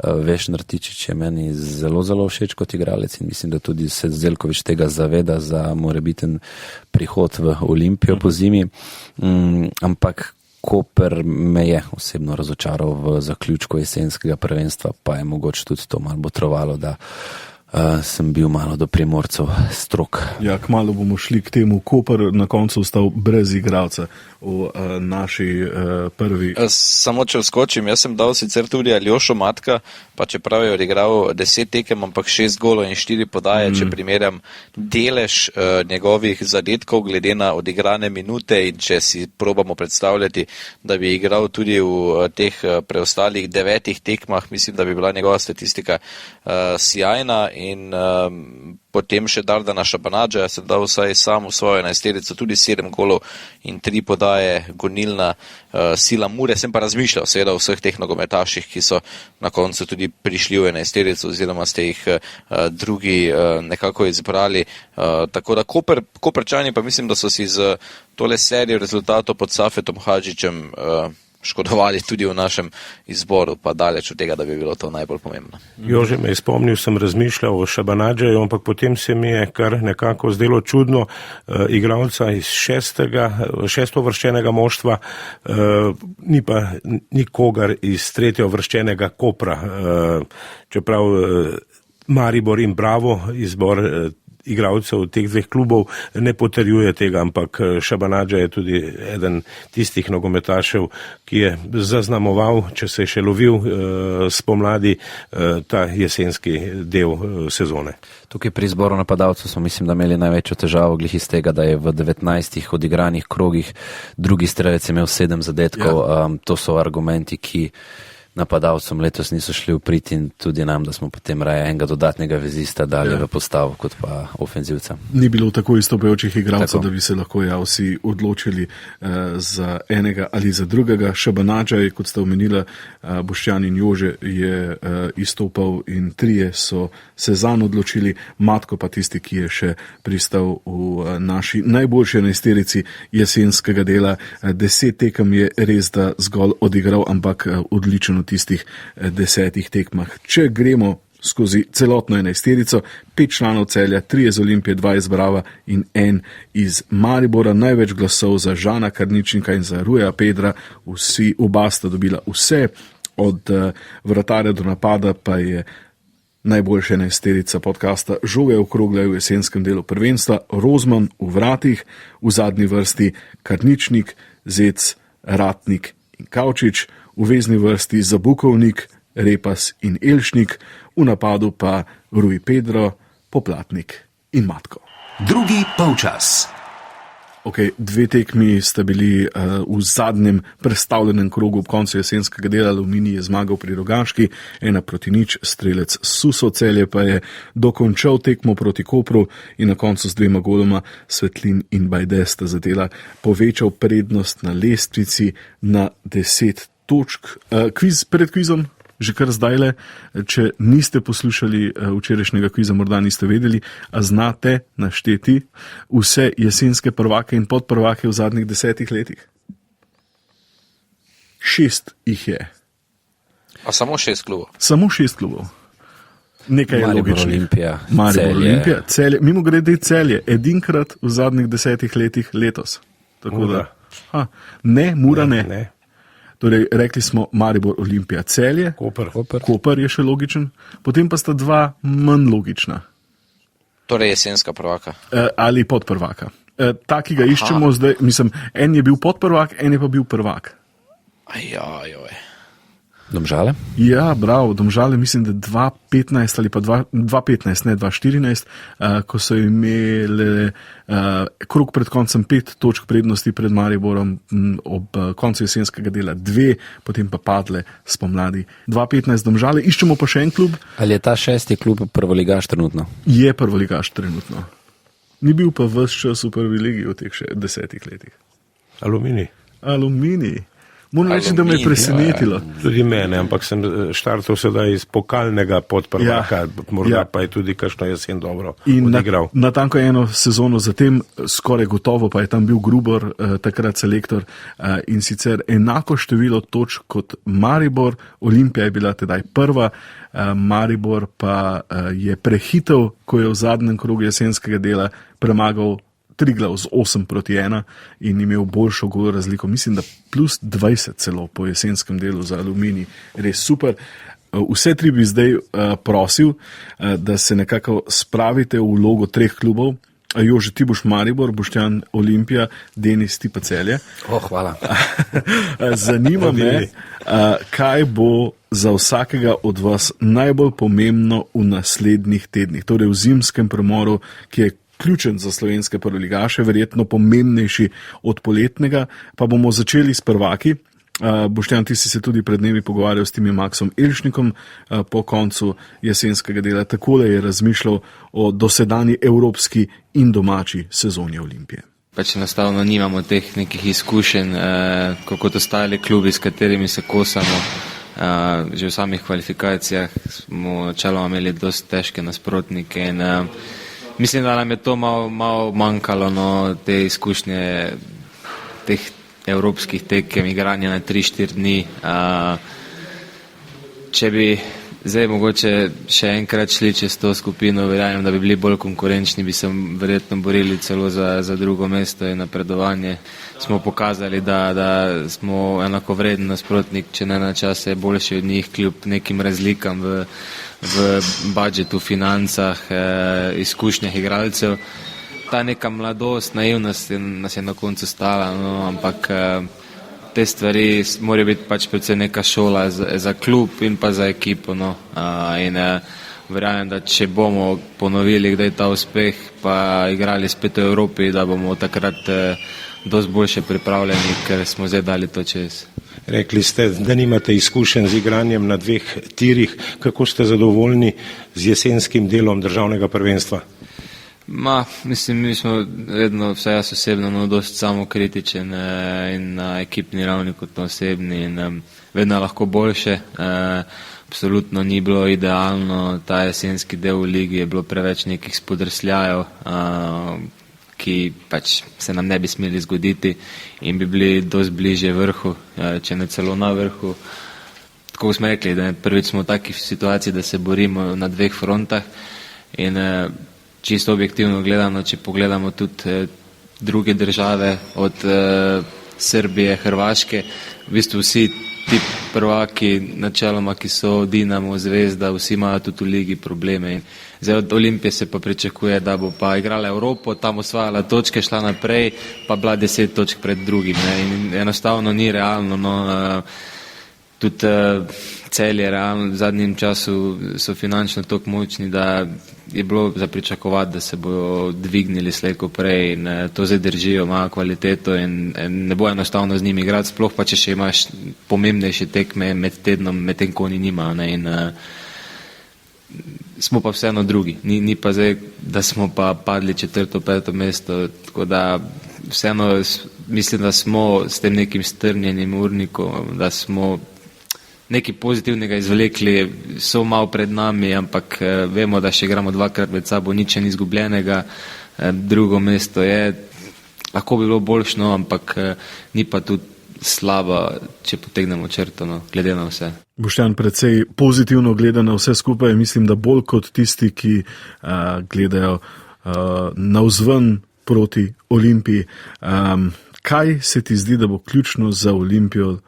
Vešner Tičič je meni zelo, zelo všeč kot igralec in mislim, da tudi se Zeljkovič tega zaveda za morebiten prihod v Olimpijo po zimi. Ampak Koper me je osebno razočaral v zaključku jesenskega prvenstva, pa je mogoče tudi to malo botrovalo, da sem bil malo do Primorcev strok. Ja, kmalu bomo šli k temu. Koper na koncu ostal brez igralca v naši prvi. Samo če vskočim, jaz sem dal sicer tudi Aljošo Matka, pa čeprav je odigral 10 tekem, ampak 6 golov in 4 podaje, če primerjam delež njegovih zadetkov glede na odigrane minute in če si probamo predstavljati, da bi igral tudi v teh preostalih 9 tekmah, mislim, da bi bila njegova statistika sjajna in potem še Dardana Šabanadža, sem dal vsaj sam v svojo 11-terico tudi 7 golov in 3 podaje, gonilna sila Mure. Sem pa razmišljal seveda o vseh teh nogometaših, ki so na koncu tudi prišli v 11-terico oziroma ste jih drugi nekako izbrali. Tako da Koprčani pa mislim, da so si z tole serijo rezultatov pod Safetom Hadžićem škodovali tudi v našem izboru, pa daleč od tega, da bi bilo to najbolj pomembno. Jože me je spomnil, sem razmišljal o Šabanadžaju, ampak potem se mi je kar nekako zdelo čudno, igralca iz šestovrščenega moštva, ni pa nikogar iz tretjeuvrščenega Kopra, čeprav Maribor in Bravo, izbor igralcev teh dveh klubov ne potrjuje tega, ampak Šabanadža je tudi eden tistih nogometašev, ki je zaznamoval, če se je še lovil spomladi, ta jesenski del sezone. Tukaj pri izboru napadalcev smo mislim, da imeli največjo težavo glih iz tega, da je v 19 odigranih krogih drugi strelec imel 7 zadetkov. To so argumenti, ki napadalcem letos niso šli v prid in tudi nam, da smo potem raje enega dodatnega vezista dali v postavo kot pa ofenzivca. Ni bilo tako izstopajočih igralcev, da bi se lahko vsi odločili za enega ali za drugega. Šabanadža je, kot sta omenila Boštjan in Jože, je izstopal in 3 so se zanj odločili, Matko pa tisti, ki je še pristal v naši najboljši 11-terici jesenskega dela. 10 tekem je res, da zgolj odigral, ampak odličen tistih 10 tekmah. Če gremo skozi celotno 11-terico, 5 članov Celja, 3 iz Olimpije, 2 iz Brava in 1 iz Maribora. Največ glasov za Žana Karničnika in za Ruja Pedra, oba sta dobila vse, od vratarja do napada pa je najboljša 11-terica podcasta Žoge okrogle v jesenskem delu prvenstva. Rozman v vratih, v zadnji vrsti Karničnik, Zec, Ratnik in Kavčič. v vezni vrsti Zabukovnik, Repas in Elšnik, v napadu pa Rui Pedro, Poplatnik in Matko. Drugi polčas. Okay, 2 tekmi sta bili v zadnjem prestavljenem krogu ob koncu jesenskega dela. Aluminij je zmagal pri Rogaški, 1-0, strelec Suso. Celje pa je dokončal tekmo proti Kopru in na koncu z 2 goloma Svetlin in Bajde sta zadela povečal prednost na lestvici na 10 točk. Kviz pred kvizom, že kar zdajle, če niste poslušali včerajšnjega kviza, morda niste vedeli, a znate našteti vse jesenske prvake in podprvake v zadnjih 10 letih? 6 jih je. A samo 6 klubov? Samo 6 klubov. Nekaj je Maribor, logičnih. Olimpija, Maribor, Celje. Olimpija, Celje. Mimo grede Celje, edinkrat v zadnjih 10 letih letos. Tako Mura. da. Ne, Mura ne. Ne. Torej, rekli smo Maribor, Olimpija, Celje. Koper je še logičen, potem pa sta 2 manj logična. Torej jesenska prvaka. Ali podprvaka. Ta, ki ga iščemo zdaj, mislim, en je bil podprvak, en je pa bil prvak. Ajajoj. Domžale? Ja, bravo, Domžale, mislim, da 2015 ali pa 2015, ne 2014, ko so imeli krog pred koncem 5 točk prednosti pred Mariborom, ob koncu jesenskega dela 2, potem pa padle spomladi. 2015 Domžale, iščemo pa še en klub. Ali je ta 6. klub prvoligaš trenutno? Je prvoligaš trenutno. Ni bil pa ves čas v prvi ligi v teh 10 letih. Aluminij. Moram reči, da me je presenetilo. Tudi mene, ampak sem štartal sedaj iz pokalnega podprvaka, morda pa je tudi kakšno jesen dobro odigral. In natanko eno sezono zatem, skoraj gotovo pa je tam bil Grubor, takrat selektor, in sicer enako število točk kot Maribor. Olimpija je bila tedaj prva, Maribor pa je prehitel, ko je v zadnjem krogu jesenskega dela premagal Triglav z 8-1 in imel boljšo gol razliko, mislim, da plus 20 celo po jesenskem delu za Aluminij. Res super. Vse 3 bi zdaj prosil, da se nekako spravite v vlogo 3 klubov. Jože, ti boš Maribor, Boštjan Olimpija, Denis, ti pa Celje. Hvala. Zanima me, kaj bo za vsakega od vas najbolj pomembno v naslednjih tednih, torej v zimskem premoru, ki je ključen za slovenske prvoligaše, verjetno pomembnejši od poletnega, pa bomo začeli s prvaki. Boštjan, ti si se tudi pred dnevi pogovarjal s tim Maksom Elšnikom po koncu jesenskega dela. Takole je razmišljal o dosedanji evropski in domači sezoni Olimpije. Pač enostavno nimamo teh nekih izkušenj, kot ostali klubi, s katerimi se kosamo. Že v samih kvalifikacijah smo načeloma imeli dosti težke nasprotnike in mislim, da nam je to malo manjkalo, no, te izkušnje teh evropskih tekem, igranja na 3-4 dni. Če bi zdaj mogoče še enkrat šli čez to skupino, verjamem, da bi bili bolj konkurenčni, bi se verjetno borili celo za drugo mesto in napredovanje. Smo pokazali, da smo enakovreden nasprotnik, če ne na čase boljši od njih, kljub nekim razlikam v budžetu, financah, izkušnjah igralcev. Ta neka mladost, naivnost nas je na koncu stala, no, ampak te stvari morajo biti pač predvsem neka šola za klub in pa za ekipo. No. In verjamem, da če bomo ponovili kdaj ta uspeh, pa igrali spet v Evropi, da bomo takrat dosti boljše pripravljeni, ker smo zdaj dali to čez. Rekli ste, da nimate izkušenj z igranjem na 2 tirih. Kako ste zadovoljni z jesenskim delom državnega prvenstva? Mislim, mi smo vedno, vsaj jaz osebno, dosti samokritičen in na ekipni ravni kot na osebni in vedno lahko boljše. Absolutno ni bilo idealno, ta jesenski del v ligi je bilo preveč nekih spodrsljajev, ki pač se nam ne bi smeli zgoditi in bi bili dosti bliže vrhu, če ne celo na vrhu. Tako smo rekli, da prvič smo v takih situaciji, da se borimo na 2 frontah in čisto objektivno gledano, če pogledamo tudi druge države od Srbije, Hrvaške, v bistvu vsi ti prvaki načeloma, ki so Dinamo, Zvezda, vsi imajo tudi v ligi probleme. Zdaj od Olimpije se pa pričakuje, da bo pa igrala Evropo, tam osvajala točke, šla naprej, pa bila 10 točk pred drugim. Ne? In enostavno ni realno. No, tudi Celje realno v zadnjem času so finančno toliko močni, da je bilo za pričakovati, da se bodo dvignili slej ko prej in to zdaj držijo, imajo kvaliteto in ne bo enostavno z njimi igrati, sploh pa če še imaš pomembnejše tekme med tednom, medtem ko oni nimajo. In smo pa vseeno drugi. Ni pa zdaj, da smo pa padli 4., 5. mesto, tako da vseeno mislim, da smo s tem nekim strnjenim urnikom, da smo nekaj pozitivnega izvlekli, so malo pred nami, ampak vemo, da še igramo 2-krat med sabo, nič ni izgubljenega. Drugo mesto je, lahko bi bilo boljšno, ampak ni pa tudi slaba, če potegnemo črto, glede na vse. Boštjan, precej pozitivno gleda na vse skupaj, mislim, da bolj kot tisti, ki gledajo navzven proti Olimpiji. Kaj se ti zdi, da bo ključno za Olimpijo,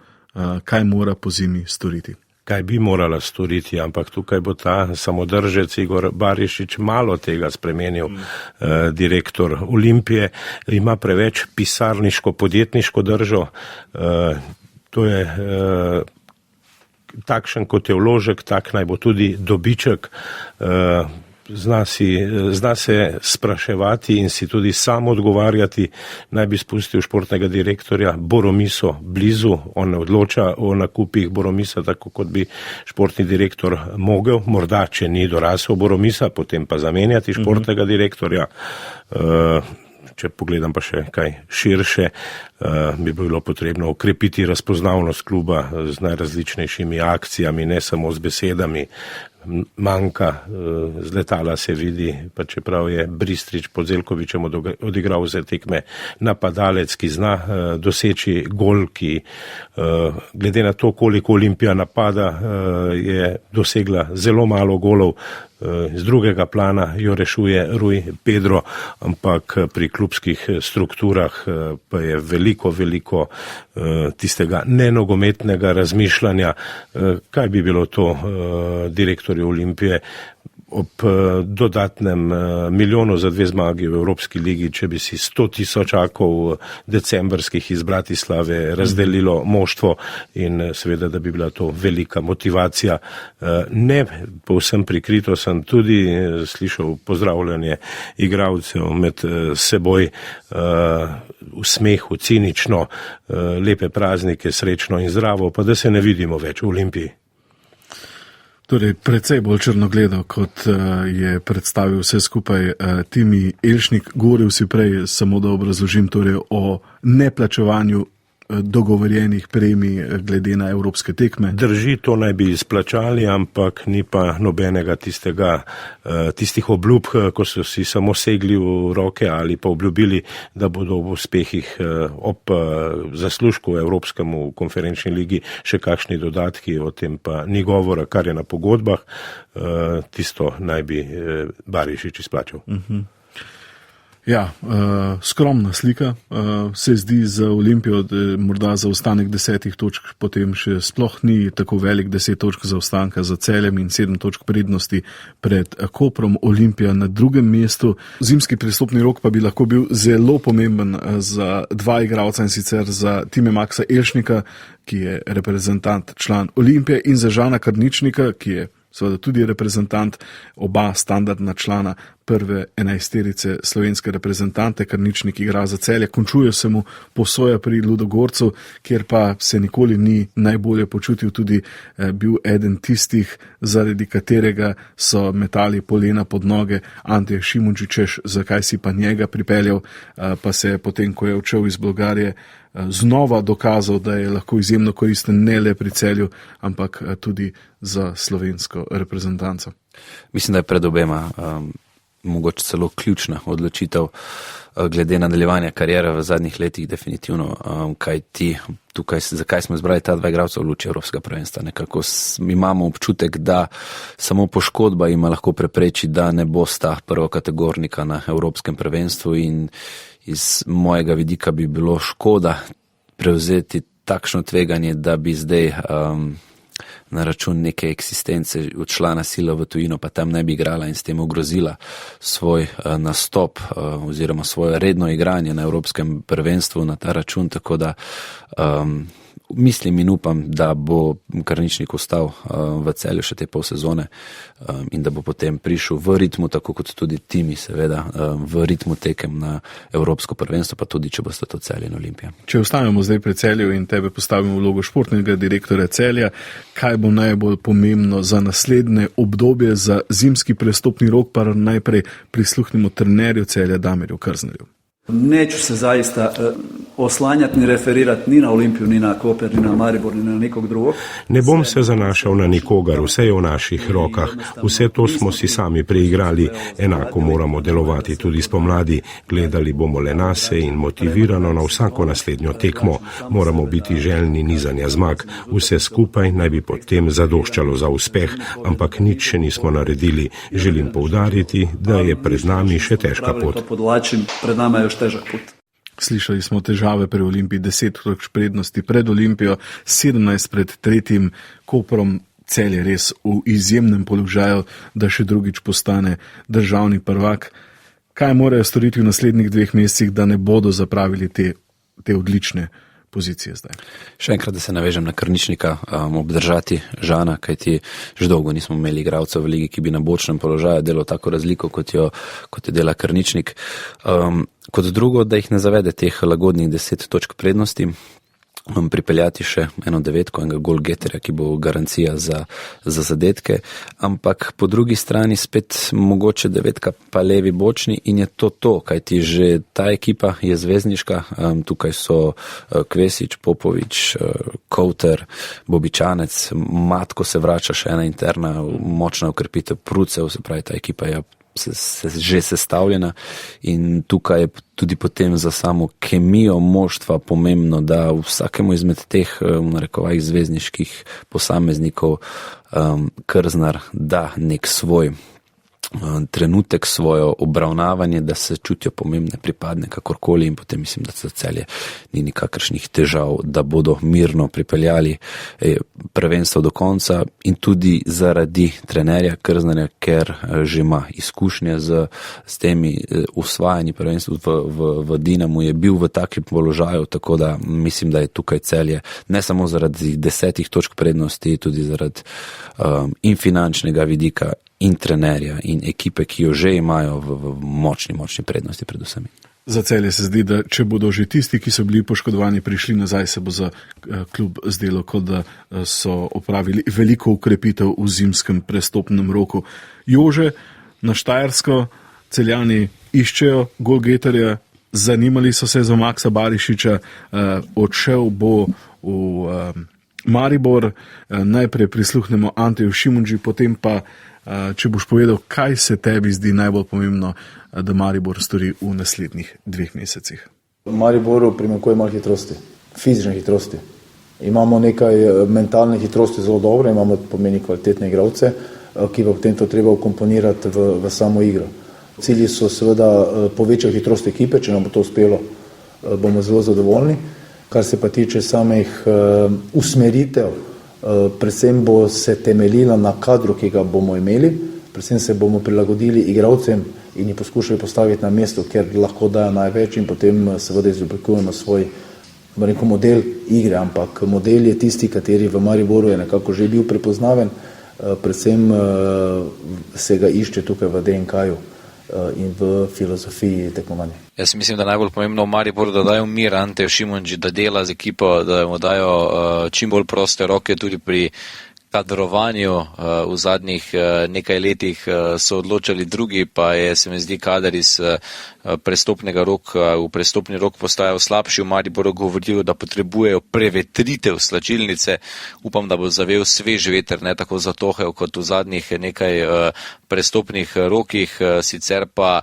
kaj mora po zimi storiti? Kaj bi morala storiti, ampak tukaj bo ta samodržec Igor Barišić malo tega spremenil. Direktor Olimpije ima preveč pisarniško-podjetniško držo. To je takšen, kot je vložek, tak naj bo tudi dobiček. Zna se spraševati in si tudi sam odgovarjati. Naj bi spustil športnega direktorja Boromiso blizu, on ne odloča o nakupih Boromisa, tako kot bi športni direktor mogel, morda če ni dorasel Boromisa, potem pa zamenjati športnega direktorja. Če pogledam pa še kaj širše, bi bilo potrebno okrepiti razpoznavnost kluba z najrazličnejšimi akcijami, ne samo z besedami. Manjka, z letala se vidi, pa čeprav je Bristrič pod Zeljkovićem odigral vse tekme, napadalec, ki zna doseči gol, ki glede na to, koliko Olimpija napada, je dosegla zelo malo golov. Z drugega plana jo rešuje Rui Pedro, ampak pri klubskih strukturah pa je veliko tistega nenogometnega razmišljanja, kaj bi bilo to direktorju Olimpije ob dodatnem milijonu za 2 zmagi v Evropski ligi, če bi si 100.000 decembrskih iz Bratislave razdelilo moštvo in seveda, da bi bila to velika motivacija. Ne povsem prikrito sem tudi slišal pozdravljanje igralcev med seboj v smehu, cinično, lepe praznike, srečno in zdravo, pa da se ne vidimo več v Olimpiji. Torej, precej bolj črnogledo, kot je predstavil vse skupaj Timi Elšnik. Govoril si prej, samo da obrazložim, torej o neplačevanju dogovorjenih premij glede na evropske tekme. Drži, to naj bi izplačali, ampak ni pa nobenega tistih obljub, ko so si samo segli v roke ali pa obljubili, da bodo v uspehih ob zaslužku v Evropskemu konferenčni ligi še kakšni dodatki, o tem pa ni govora, kar je na pogodbah, tisto naj bi Barišić izplačal. Ja, skromna slika se zdi za Olimpijo, morda zaostanek 10 točk, potem še sploh ni tako velik, 10 točk zaostanka za Celjem in 7 točk prednosti pred Koprom. Olimpija na drugem mestu. Zimski prestopni rok pa bi lahko bil zelo pomemben za 2 igralca, in sicer za Time Maxa Elšnika, ki je reprezentant, član Olimpije, in za Žana Karničnika, ki je seveda tudi reprezentant, oba standardna člana prve 11-terice slovenske reprezentante. Karničnik igra za Celje, končuje se mu posoja pri Ludogorcu, kjer pa se nikoli ni najbolje počutil, tudi bil eden tistih, zaradi katerega so metali polena pod noge Ante Šimunčić, zakaj si pa njega pripeljal, pa se je potem, ko je odšel iz Bolgarije, znova dokazal, da je lahko izjemno koristen ne le pri Celju, ampak tudi za slovensko reprezentanco. Mislim, da je pred obema mogoče celo ključna odločitev glede nadaljevanja karijere v zadnjih letih, definitivno, zakaj smo izbrali ta 2 igralca v luči Evropskega prvenstva. Nekako imamo občutek, da samo poškodba ima lahko prepreči, da ne bosta prvokategornika na Evropskem prvenstvu, in iz mojega vidika bi bilo škoda prevzeti takšno tveganje, da bi zdaj na račun neke eksistence odšla na silo v tujino, pa tam ne bi igrala in s tem ogrozila svoj nastop oziroma svoje redno igranje na Evropskem prvenstvu na ta račun, tako da mislim in upam, da bo Krničnik ostal v Celju še te pol sezone in da bo potem prišel v ritmu, tako kot tudi timi seveda, v ritmu tekem na Evropsko prvenstvo, pa tudi, če boste to Celje in Olimpija. Če ostanemo zdaj pri Celju in tebe postavimo vlogo športnega direktorja Celja, kaj bo najbolj pomembno za naslednje obdobje, za zimski prestopni rok, pa najprej prisluhnimo trenerju Celja Damirju Krznerju. Neću se zaista oslanjati ni referirati ni na Olimpiju, ni na Koper, ni na Maribor, ni na nikog drugog. Ne bom se zanašal na nikogar, vse je v naših rokah. Vse to smo si sami preigrali, enako moramo delovati tudi spomladi. Gledali bomo le nase in motivirano na vsako naslednjo tekmo. Moramo biti željni nizanja zmag. Vse skupaj naj bi potem zadoščalo za uspeh, ampak nič še nismo naredili. Želim poudariti, da je pred nami še težka pot. Pred nama je još težak put. Slišali smo težave pri Olimpiji, 10 točk prednosti pred Olimpijo, 17 pred tretjim Koprom. Celje res v izjemnem položaju, da še drugič postane državni prvak. Kaj morajo storiti v naslednjih 2 mesecih, da ne bodo zapravili te odlične pozicije zdaj? Še enkrat, da se navežem na Krničnika, obdržati Žana, kajti že dolgo nismo imeli igralcev v ligi, ki bi na bočnem položaju delal tako razliko, kot jo dela Krničnik. Kot drugo, da jih ne zavede teh lagodnih 10 točk prednosti, pripeljati še eno devetko, enega golgeterja, ki bo garancija za zadetke, ampak po drugi strani spet mogoče devetka pa levi bočni in je to, kajti že ta ekipa je zvezdniška, tukaj so Kvesič, Popovič, Kouter, Bobičanec, Matko se vrača, še ena interna močna ukrepitev, Prucev, se pravi, ta ekipa je že sestavljena in tukaj je tudi potem za samo kemijo moštva pomembno, da vsakemu izmed teh narekovajih zvezdniških posameznikov Krznar da nek svoj trenutek, svojo obravnavanje, da se čutijo pomembne, pripadne kakorkoli in potem mislim, da za Celje ni nikakršnih težav, da bodo mirno pripeljali prvenstvo do konca in tudi zaradi trenerja Krznarja, ker že ima izkušnje s temi usvajanji prvenstv v Dinamu, je bil v takem položaju, tako da mislim, da je tukaj Celje ne samo zaradi 10 točk prednosti, tudi zaradi in finančnega vidika in trenerja in ekipe, ki jo že imajo v močni prednosti predvsem. Za Celje se zdi, da če bodo že tisti, ki so bili poškodovani, prišli nazaj, se bo za klub zdelo, kot da so opravili veliko ukrepitev v zimskem prestopnem roku. Jože, na Štajersko Celjani iščejo golgeterja, zanimali so se za Maksa Barišiča, odšel bo v Maribor, najprej prisluhnemo Anteju Šimundži, potem pa če boš povedal, kaj se tebi zdi najbolj pomembno, da Maribor stori v naslednjih 2 mesecih. V Mariboru primanjkuje malo hitrosti, fizične hitrosti. Imamo nekaj mentalne hitrosti zelo dobre, imamo pomeni kvalitetne igralce, ki pa potem to treba ukomponirati v samo igro. Cilji so seveda povečati hitrost ekipe, če nam bo to uspelo, bomo zelo zadovoljni. Kar se pa tiče samih usmeritev, predvsem bo se temeljila na kadru, ki ga bomo imeli, predvsem se bomo prilagodili igralcem in jih poskušali postaviti na mesto, ker lahko dajo največ in potem seveda izoblikujemo svoj model igre, ampak model je tisti, kateri v Mariboru je nekako že bil prepoznaven, predvsem se ga išče tukaj v DNK-ju in v filozofiji tekmovanja. Jaz mislim, da najbolj pomembno v Mariboru, da dajo mir Anteju Šimundži, da dela z ekipo, da mu dajo čim bolj proste roke tudi pri kadrovanju. V zadnjih nekaj letih so odločali drugi, pa je, se mi zdi, kader iz prestopnega roka v prestopni rok postajal slabši. V Mariboru govorijo, da potrebujejo prevetritev slačilnice. Upam, da bo zavel svež veter, ne tako zatohel kot v zadnjih nekaj prestopnih rokih. Sicer pa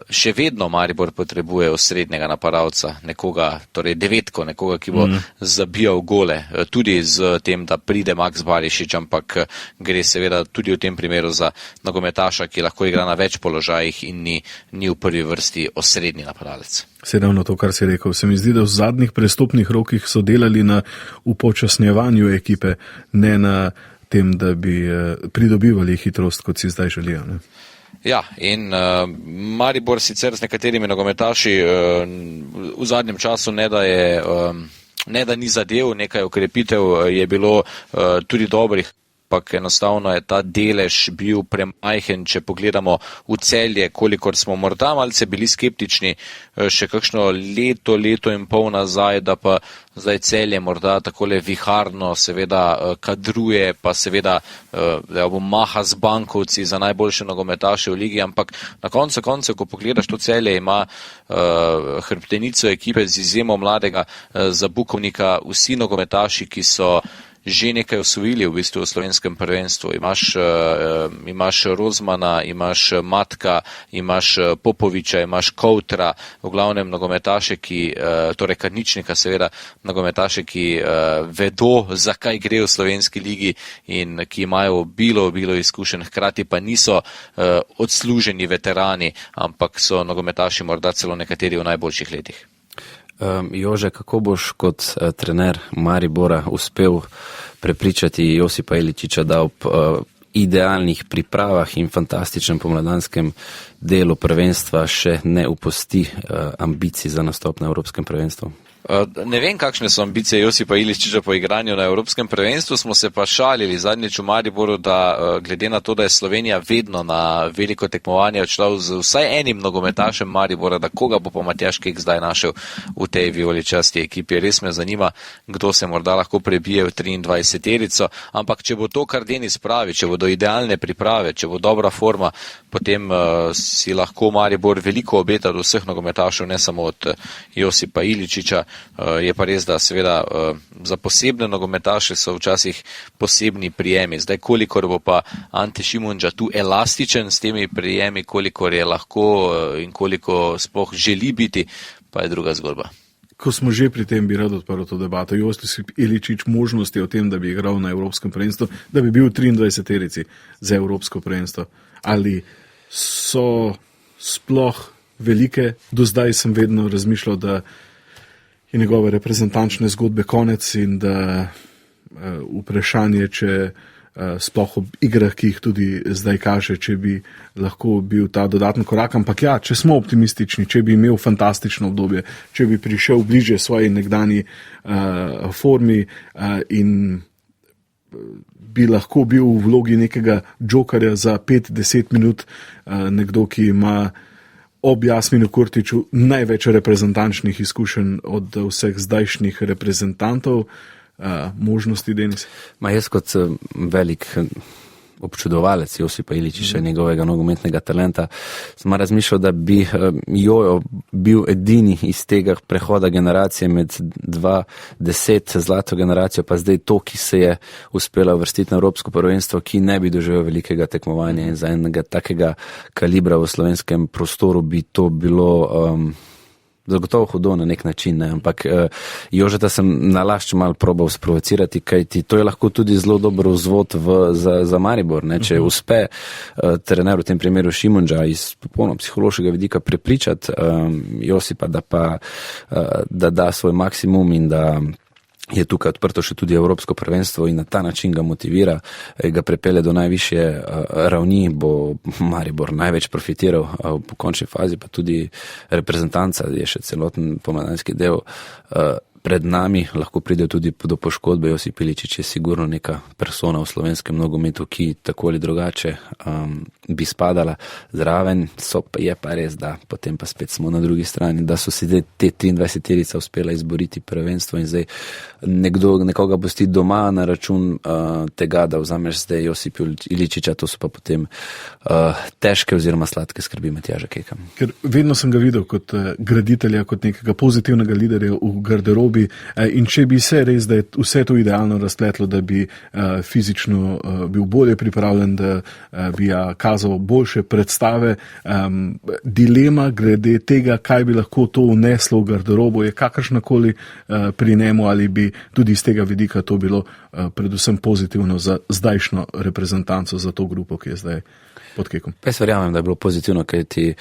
še vedno Maribor potrebuje osrednjega napadalca, nekoga, torej devetko, nekoga, ki bo zabijal gole. Tudi z tem, da pride Maks Barišič, ampak gre seveda tudi v tem primeru za nogometaša, ki lahko igra na več položajih in ni v prvi vrsti osrednji napadalec. Sedavno to, kar si rekel. Se mi zdi, da v zadnjih prestopnih rokih so delali na upočasnjevanju ekipe, ne na tem, da bi pridobivali hitrost, kot si zdaj želijo. Ne? Ja, in Maribor sicer z nekaterimi nogometaši v zadnjem času ne da je ne da ni zadev, nekaj ukrepitev je bilo tudi dobrih, ampak enostavno je ta delež bil premajhen, če pogledamo v Celje, kolikor smo morda malce bili skeptični še kakšno leto in pol nazaj, da pa zdaj Celje morda takole viharno seveda kadruje, pa seveda da bo maha z bankovci za najboljše nogometaše v ligi, ampak na koncu koncev, ko pogledaš to Celje, ima hrbtenico ekipe z izjemo mladega Zabukovnika, vsi nogometaši, ki so že nekaj osvojili v bistvu v slovenskem prvenstvu. Imaš Rozmana, imaš Matka, imaš Popoviča, imaš Koutra, v glavnem nogometaše, torej Karničnika seveda, nogometaše, ki vedo, zakaj gre v slovenski ligi in ki imajo bilo izkušenj, hkrati pa niso odsluženi veterani, ampak so nogometaši morda celo nekateri v najboljših letih. Jože, kako boš kot trener Maribora uspel prepričati Josipa Iličiča, da ob idealnih pripravah in fantastičnem pomladanskem delu prvenstva še ne opusti ambicij za nastop na Evropskem prvenstvu? Ne vem, kakšne so ambicije Josipa Iličiča po igranju na Evropskem prvenstvu, smo se pa šalili zadnjič v Mariboru, da glede na to, da je Slovenija vedno na veliko tekmovanje odšla z vsaj enim nogometašem Maribora, da koga bo pa Matjaž Kek zdaj našel v tej vijoličasti ekipi. Res me zanima, kdo se morda lahko prebije v 23-terico, ampak če bo to, kar Denis pravi, če bodo idealne priprave, če bo dobra forma, potem si lahko Maribor veliko obeta od vseh nogometašev, ne samo od Josipa Iličiča. Je pa res, da seveda za posebne nogometaše so včasih posebni prijemi. Zdaj, kolikor bo pa Ante Šimundža tu elastičen s temi prijemi, kolikor je lahko in koliko sploh želi biti, pa je druga zgodba. Ko smo že pri tem, bi rad odprl to debato. Josip Iličič možnosti o tem, da bi igral na Evropskem prvenstvu, da bi bil v 23-terici za Evropsko prvenstvo. Ali so sploh velike? Do zdaj sem vedno razmišljal, da je njegove reprezentančne zgodbe konec in da vprašanje, če sploh ob igrah, ki jih tudi zdaj kaže, če bi lahko bil ta dodatni korak. Ampak ja, če smo optimistični, če bi imel fantastično obdobje, če bi prišel bliže svoji nekdanji formi in bi lahko bil v vlogi nekega džokarja za 5-10 minut, nekdo, ki ima ob Jasminu Kurtiću največ reprezentančnih izkušenj od vseh zdajšnjih reprezentantov. Možnosti, Denis? Jaz kot velik občudovalec Josipa Iličiča in njegovega nogometnega talenta sem razmišljal, da bi Jojo bil edini iz tega prehoda generacije med 2010 zlato generacijo, pa zdaj to, ki se je uspela uvrstiti na Evropsko prvenstvo, ki ne bi doživel velikega tekmovanja in za enega takega kalibra v slovenskem prostoru bi to bilo zagotovo hudo na nek način, ne? Ampak Jožeta sem nalašč malo probal sprovocirati, kajti to je lahko tudi zelo dober vzvod za Maribor, ne? Če uspe trener v tem primeru Šimundža iz popolno psihološkega vidika prepričati Josipa, da da svoj maksimum in da je tukaj odprto še tudi Evropsko prvenstvo in na ta način ga motivira, ga prepelje do najvišje ravni, bo Maribor največ profitiral v končni fazi, pa tudi reprezentanca je še celoten pomladanski del pred nami, lahko pride tudi do poškodbe. Josip Iličič je sigurno neka persona v slovenskem nogometu, ki tako ali drugače bi spadala zraven, je pa res, da potem pa spet smo na drugi strani, da so si te 23-terica uspela izboriti prvenstvo in zdaj nekoga pusti doma na račun tega, da vzameš zdaj Josip Iličiča, to so pa potem težke oziroma sladke skrbi Matjaža Keka. Ker vedno sem ga videl kot graditelja, kot nekega pozitivnega liderja v garderobi in če bi se res, da je vse to idealno razpletlo, da bi fizično bil bolje pripravljen, da bi kazal boljše predstave, dilema glede tega, kaj bi lahko to vneslo v garderobo, je kakršnakoli pri njemu, ali bi tudi iz tega vidika to bilo predvsem pozitivno za zdajšnjo reprezentanco, za to grupo, ki je zdaj pod Kekom. Jaz verjamem, da je bilo pozitivno, kaj ti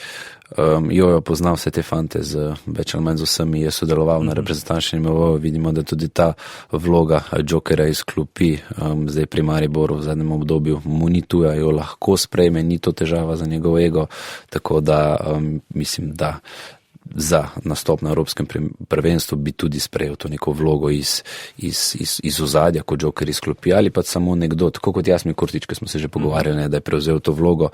Jojo poznal vse te fante z več ali manj z vsemi, je sodeloval na reprezentančnem nivoju, vidimo, da tudi ta vloga džokera iz klopi zdaj pri Mariboru v zadnjem obdobju mu ni tuja, jo lahko sprejme, ni to težava za njegov ego, tako da mislim, da za nastop na Evropskem prvenstvu bi tudi sprejel to neko vlogo iz ozadja, kot joker iz klopi, ali pa samo nekdo, tako kot Jasmin Kurtič, ki smo se že pogovarjali, da je prevzel to vlogo.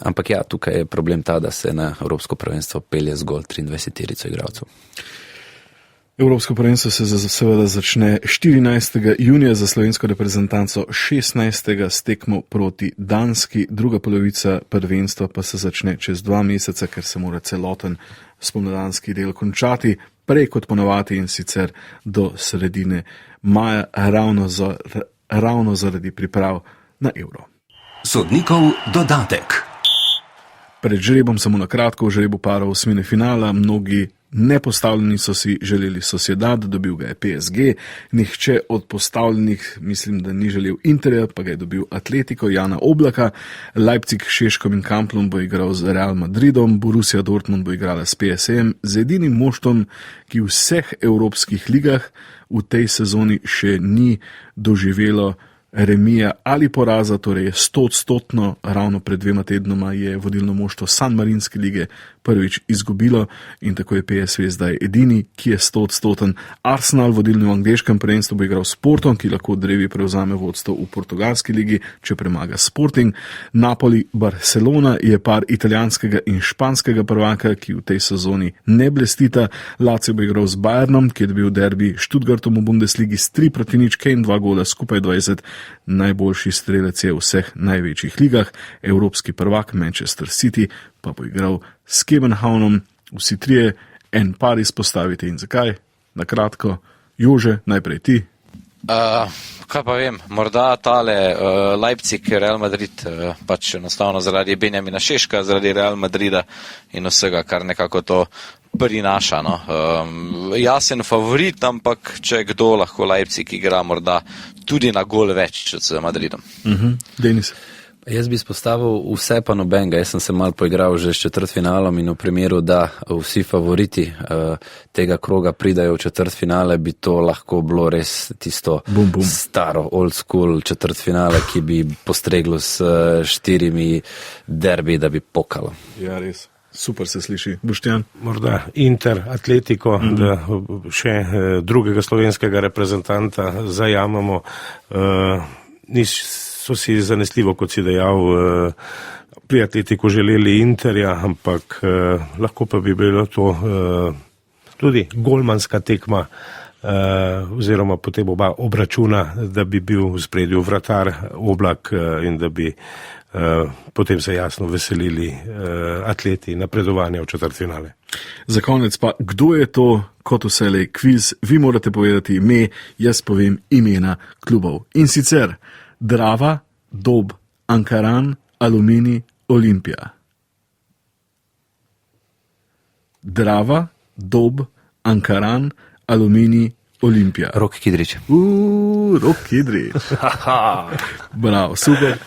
Ampak ja, tukaj je problem ta, da se na Evropsko prvenstvo pelje zgolj 23 igralcev. Evropsko prvenstvo se seveda začne 14. junija za slovensko reprezentanco, 16. s tekmo proti Danski, druga polovica prvenstva pa se začne čez 2 meseca, ker se mora celoten spomladanski del končati prej kot ponovati, in sicer do sredine maja, ravno zaradi priprav na Euro. Sodnikov dodatek. Pred žrebom samo na kratko, v žrebu parov osmine finala, mnogi nepostavljeni so si želeli Sociedad, dobil ga je PSG, nihče od postavljenih mislim, da ni želel Interja, pa ga je dobil Atletico Jana Oblaka, Leipzig s Šeškom in Kamplom bo igral z Real Madridom, Borussia Dortmund bo igrala s PSM, z edinim moštvom, ki v vseh evropskih ligah v tej sezoni še ni doživelo remija ali poraza, torej 100%, ravno pred 2 tednoma je vodilno moštvo San Marinske lige prvič izgubilo in tako je PSV zdaj edini, ki je 100%. Arsenal, vodilni v angleškem prvenstvu, bo igral s Portom, ki lahko od drevi prevzame vodstvo v portugalski ligi, če premaga Sporting. Napoli, Barcelona je par italijanskega in španskega prvaka, ki v tej sezoni ne blestita. Lazio bo igral z Bayernom, ki je dobil derbi Stuttgartom v Bundesligi s 3-0, Kane 2 gola, skupaj 20, najboljši strelec je v vseh največjih ligah. Evropski prvak Manchester City pa bo igral s Kevenhavnom. Vsi trije en par izpostavite in zakaj? Na kratko, Jože, najprej ti. Kaj pa vem, morda tale Leipzig, Real Madrid, pač enostavno zaradi Benjamina Šeška, zaradi Real Madrida in vsega, kar nekako to prinaša. No. Jasen favorit, ampak če kdo, lahko Leipzig igra morda tudi na gol več z Madridom. Denis. Jaz bi izpostavil vse pa nobenega. Jaz sem se malo poigral že s četrtfinalom in v primeru, da vsi favoriti tega kroga pridajo v četrtfinale, bi to lahko bilo res tisto staro, old school četrtfinale, ki bi postreglo s 4 derbi, da bi pokalo. Ja, res. Super se sliši. Boštjan? Morda Inter, Atletico, da še drugega slovenskega reprezentanta zajamemo. So si zanesljivo, kot si dejal, pri Atletiku želeli Interja, ampak lahko pa bi bilo to tudi golmanska tekma, oziroma potem oba obračuna, da bi bil v spredju vratar Oblak in da bi potem se jasno veselili atleti napredovanja v četrtfinale. Za konec pa, kdo je to, kot vselej kviz, vi morate povedati ime, jaz povem imena klubov. In sicer Drava, Dob, Ankaran, Aluminij, Olimpija. Drava, Dob, Ankaran, Aluminij, Olimpija. Rok Kidrič. Rok Kidrič. Bravo, super.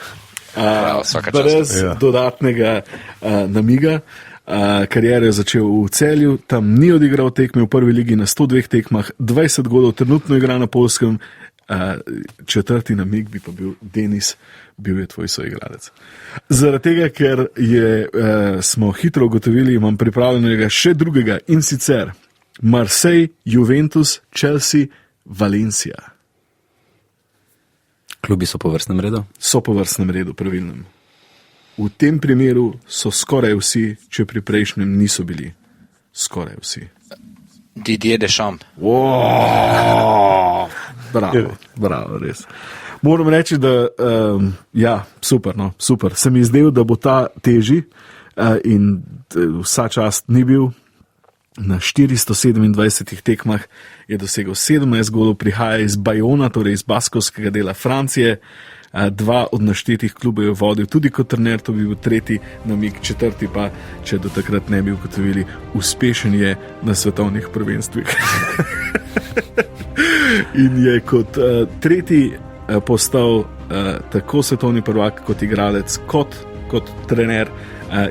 Bravo, brez dodatnega namiga. Kariero je začel v Celju, tam ni odigral tekme v prvi ligi na 102 tekmah, 20 golov, trenutno igra na Poljskem. Četrti namig bi pa bil Denis, bil je tvoj soigralec. Zaradi tega, ker smo hitro ugotovili, imam pripravljenega še drugega, in sicer Marseille, Juventus, Chelsea, Valencia. Klubi so po vrstnem redu? So po vrstnem redu, pravilnem. V tem primeru so skoraj vsi, če pri prejšnjem niso bili. Skoraj vsi. Didier Deschamps. Bravo, res. Moram reči, da ja, super, no, super. Se mi zdel, da bo ta teži in vsa čast ni bil. Na 427 tekmah je dosegel 17 golov, prihaja iz Bayona, torej iz baskovskega dela Francije. 2 od naštetih klubov je vodil tudi kot trener, to bi bil 3. namig, 4. pa, če do takrat ne bi ugotovili, uspešen je na svetovnih prvenstvih. In je kot 3. postal tako svetovni prvak kot igralec, kot trener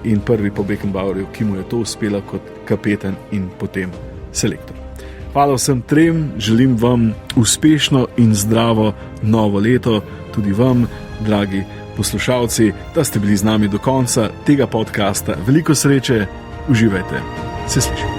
in prvi po Beckenbauerju, ki mu je to uspelo kot kapetan in potem selektor. Hvala vsem trem, želim vam uspešno in zdravo novo leto, tudi vam, dragi poslušalci, da ste bili z nami do konca tega podcasta. Veliko sreče Uživajte, se slišimo.